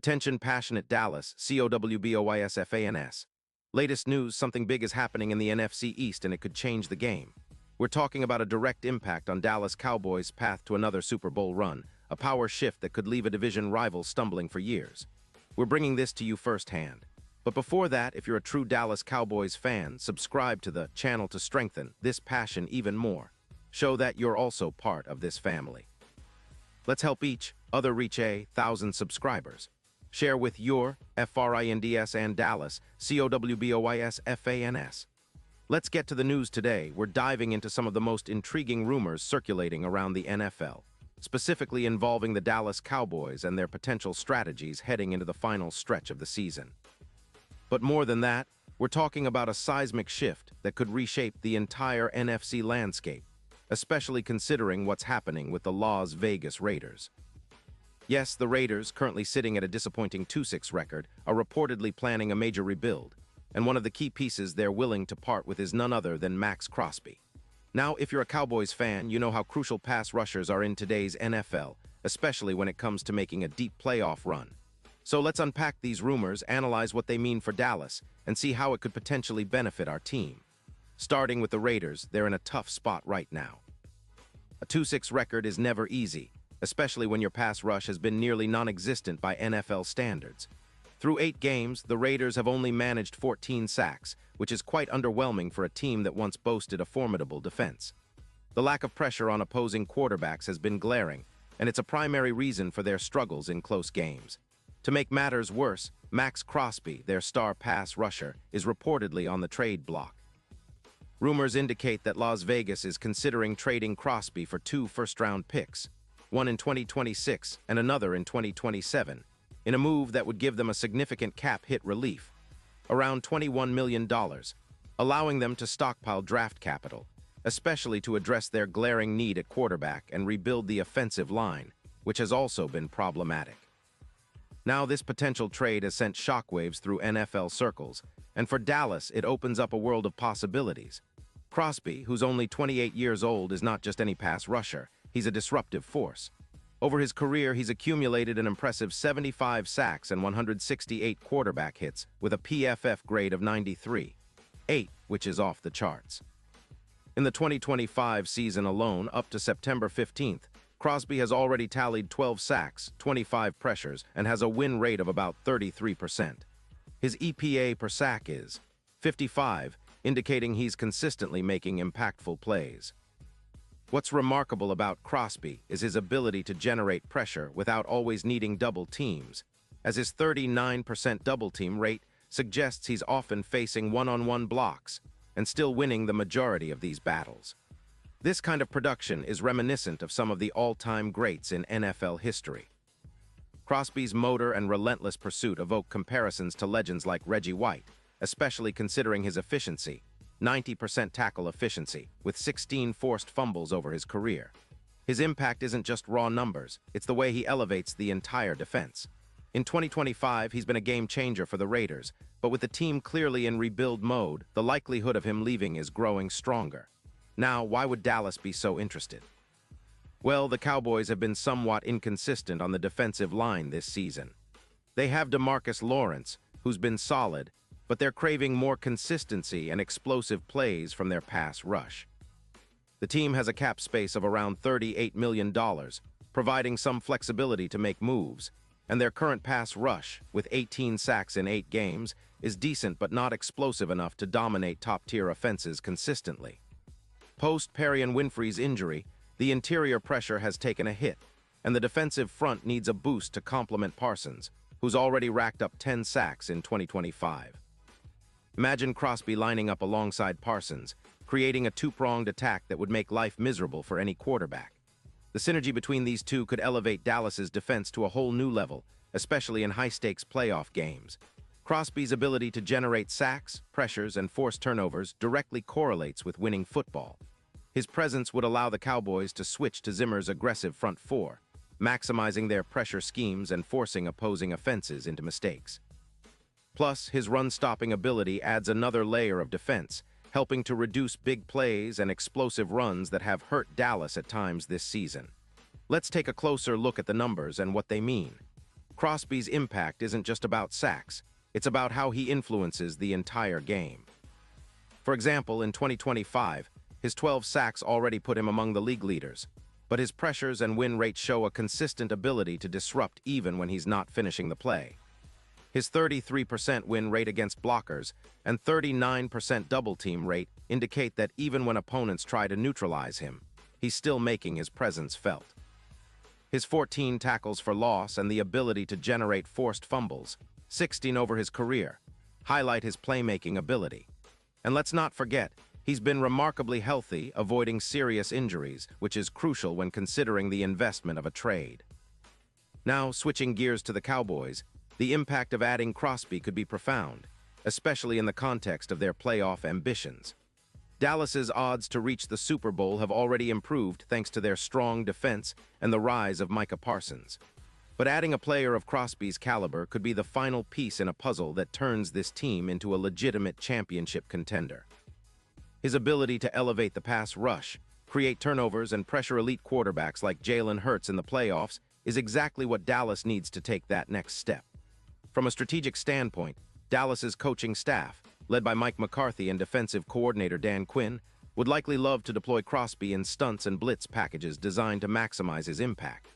Attention passionate Dallas, Cowboys fans. Latest news, something big is happening in the NFC East and it could change the game. We're talking about a direct impact on Dallas Cowboys' path to another Super Bowl run, a power shift that could leave a division rival stumbling for years. We're bringing this to you firsthand. But before that, if you're a true Dallas Cowboys fan, subscribe to the channel to strengthen this passion even more. Show that you're also part of this family. Let's help each other reach 1,000 subscribers. Share with your friends and Dallas, Cowboys fans. Let's get to the news today. We're diving into some of the most intriguing rumors circulating around the NFL, specifically involving the Dallas Cowboys and their potential strategies heading into the final stretch of the season. But more than that, we're talking about a seismic shift that could reshape the entire NFC landscape, especially considering what's happening with the Las Vegas Raiders. Yes, the Raiders, currently sitting at a disappointing 2-6 record, are reportedly planning a major rebuild, and one of the key pieces they're willing to part with is none other than Max Crosby. Now, if you're a Cowboys fan, you know how crucial pass rushers are in today's NFL, especially when it comes to making a deep playoff run. So let's unpack these rumors, analyze what they mean for Dallas, and see how it could potentially benefit our team. Starting with the Raiders, they're in a tough spot right now. A 2-6 record is never easy, especially when your pass rush has been nearly non-existent by NFL standards. Through 8 games, the Raiders have only managed 14 sacks, which is quite underwhelming for a team that once boasted a formidable defense. The lack of pressure on opposing quarterbacks has been glaring, and it's a primary reason for their struggles in close games. To make matters worse, Max Crosby, their star pass rusher, is reportedly on the trade block. Rumors indicate that Las Vegas is considering trading Crosby for 2 first-round picks, one in 2026 and another in 2027, in a move that would give them a significant cap hit relief, around $21 million, allowing them to stockpile draft capital, especially to address their glaring need at quarterback and rebuild the offensive line, which has also been problematic. Now, this potential trade has sent shockwaves through NFL circles, and for Dallas, it opens up a world of possibilities. Crosby, who's only 28 years old, is not just any pass rusher. He's a disruptive force. Over his career, he's accumulated an impressive 75 sacks and 168 quarterback hits with a PFF grade of 93.8, which is off the charts. In the 2025 season alone, up to September 15th, Crosby has already tallied 12 sacks, 25 pressures, and has a win rate of about 33%. His EPA per sack is 55, indicating he's consistently making impactful plays. What's remarkable about Crosby is his ability to generate pressure without always needing double teams, as his 39% double team rate suggests he's often facing one-on-one blocks and still winning the majority of these battles. This kind of production is reminiscent of some of the all-time greats in NFL history. Crosby's motor and relentless pursuit evoke comparisons to legends like Reggie White, especially considering his efficiency, 90% tackle efficiency, with 16 forced fumbles over his career. His impact isn't just raw numbers, it's the way he elevates the entire defense. In 2025, he's been a game-changer for the Raiders, but with the team clearly in rebuild mode, the likelihood of him leaving is growing stronger. Now, why would Dallas be so interested? Well, the Cowboys have been somewhat inconsistent on the defensive line this season. They have DeMarcus Lawrence, who's been solid, but they're craving more consistency and explosive plays from their pass rush. The team has a cap space of around $38 million, providing some flexibility to make moves, and their current pass rush, with 18 sacks in 8 games, is decent but not explosive enough to dominate top-tier offenses consistently. Post-Perrion Winfrey's injury, the interior pressure has taken a hit, and the defensive front needs a boost to complement Parsons, who's already racked up 10 sacks in 2025. Imagine Crosby lining up alongside Parsons, creating a two-pronged attack that would make life miserable for any quarterback. The synergy between these two could elevate Dallas's defense to a whole new level, especially in high-stakes playoff games. Crosby's ability to generate sacks, pressures, and force turnovers directly correlates with winning football. His presence would allow the Cowboys to switch to Zimmer's aggressive front four, maximizing their pressure schemes and forcing opposing offenses into mistakes. Plus, his run-stopping ability adds another layer of defense, helping to reduce big plays and explosive runs that have hurt Dallas at times this season. Let's take a closer look at the numbers and what they mean. Crosby's impact isn't just about sacks, it's about how he influences the entire game. For example, in 2025, his 12 sacks already put him among the league leaders, but his pressures and win rates show a consistent ability to disrupt even when he's not finishing the play. His 33% win rate against blockers and 39% double-team rate indicate that even when opponents try to neutralize him, he's still making his presence felt. His 14 tackles for loss and the ability to generate forced fumbles, 16 over his career, highlight his playmaking ability. And let's not forget, he's been remarkably healthy, avoiding serious injuries, which is crucial when considering the investment of a trade. Now, switching gears to the Cowboys, the impact of adding Crosby could be profound, especially in the context of their playoff ambitions. Dallas's odds to reach the Super Bowl have already improved thanks to their strong defense and the rise of Micah Parsons. But adding a player of Crosby's caliber could be the final piece in a puzzle that turns this team into a legitimate championship contender. His ability to elevate the pass rush, create turnovers, and pressure elite quarterbacks like Jalen Hurts in the playoffs is exactly what Dallas needs to take that next step. From a strategic standpoint, Dallas's coaching staff, led by Mike McCarthy and defensive coordinator Dan Quinn, would likely love to deploy Crosby in stunts and blitz packages designed to maximize his impact.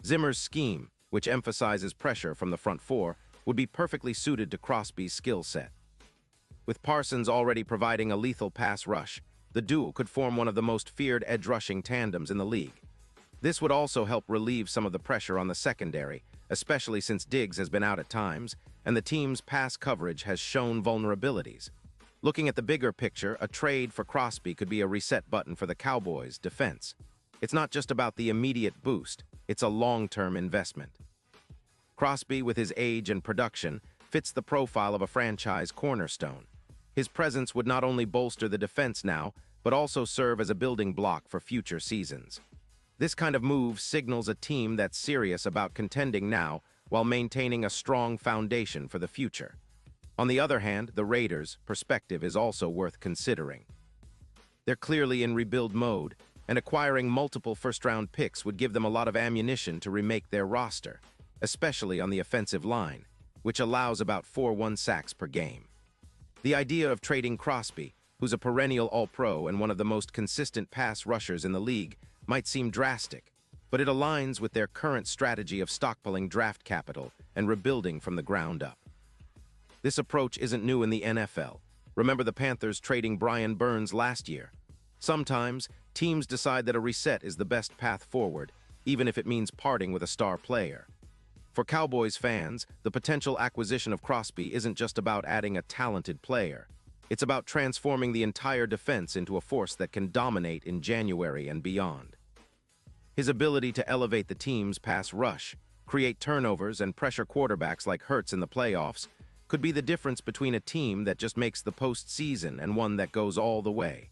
Zimmer's scheme, which emphasizes pressure from the front four, would be perfectly suited to Crosby's skill set. With Parsons already providing a lethal pass rush, the duo could form one of the most feared edge-rushing tandems in the league. This would also help relieve some of the pressure on the secondary, especially since Diggs has been out at times, and the team's pass coverage has shown vulnerabilities. Looking at the bigger picture, a trade for Crosby could be a reset button for the Cowboys' defense. It's not just about the immediate boost, it's a long-term investment. Crosby, with his age and production, fits the profile of a franchise cornerstone. His presence would not only bolster the defense now, but also serve as a building block for future seasons. This kind of move signals a team that's serious about contending now while maintaining a strong foundation for the future. On the other hand, the Raiders' perspective is also worth considering. They're clearly in rebuild mode, and acquiring multiple first-round picks would give them a lot of ammunition to remake their roster, especially on the offensive line, which allows about 4-1 sacks per game. The idea of trading Crosby, who's a perennial All-Pro and one of the most consistent pass rushers in the league, might seem drastic, but it aligns with their current strategy of stockpiling draft capital and rebuilding from the ground up. This approach isn't new in the NFL. Remember the Panthers trading Brian Burns last year. Sometimes, teams decide that a reset is the best path forward, even if it means parting with a star player. For Cowboys fans, the potential acquisition of Crosby isn't just about adding a talented player. It's about transforming the entire defense into a force that can dominate in January and beyond. His ability to elevate the team's pass rush, create turnovers, and pressure quarterbacks like Hurts in the playoffs could be the difference between a team that just makes the postseason and one that goes all the way.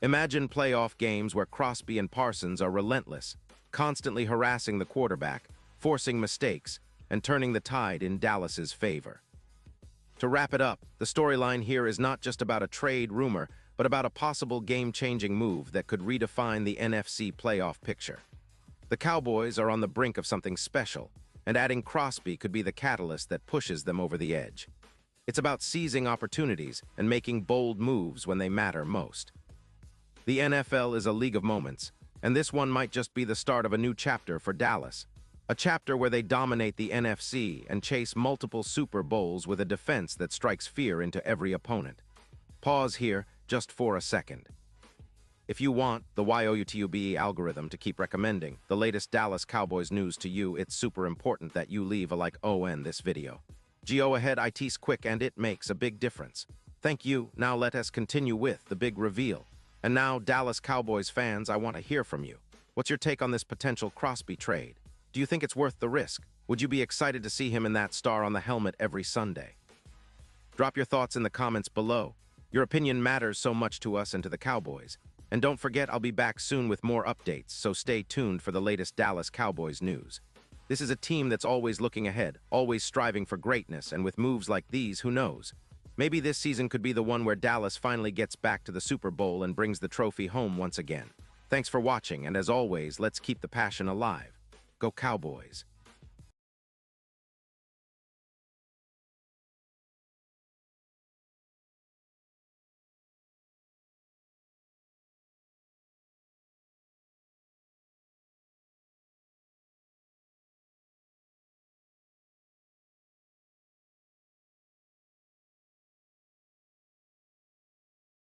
Imagine playoff games where Crosby and Parsons are relentless, constantly harassing the quarterback, forcing mistakes, and turning the tide in Dallas's favor. To wrap it up, the storyline here is not just about a trade rumor, but about a possible game-changing move that could redefine the NFC playoff picture. The Cowboys are on the brink of something special, and adding Crosby could be the catalyst that pushes them over the edge. It's about seizing opportunities and making bold moves when they matter most. The NFL is a league of moments, and this one might just be the start of a new chapter for Dallas. A chapter where they dominate the NFC and chase multiple Super Bowls with a defense that strikes fear into every opponent. Pause here just for a second. If you want the YOUTUBE algorithm to keep recommending the latest Dallas Cowboys news to you, it's super important that you leave a like on this video. Go ahead, it's quick and it makes a big difference. Thank you. Now let us continue with the big reveal. And now, Dallas Cowboys fans, I want to hear from you. What's your take on this potential Crosby trade? Do you think it's worth the risk? Would you be excited to see him in that star on the helmet every Sunday? Drop your thoughts in the comments below. Your opinion matters so much to us and to the Cowboys. And don't forget, I'll be back soon with more updates, so stay tuned for the latest Dallas Cowboys news. This is a team that's always looking ahead, always striving for greatness, and with moves like these, who knows? Maybe this season could be the one where Dallas finally gets back to the Super Bowl and brings the trophy home once again. Thanks for watching, and as always, let's keep the passion alive. Go Cowboys!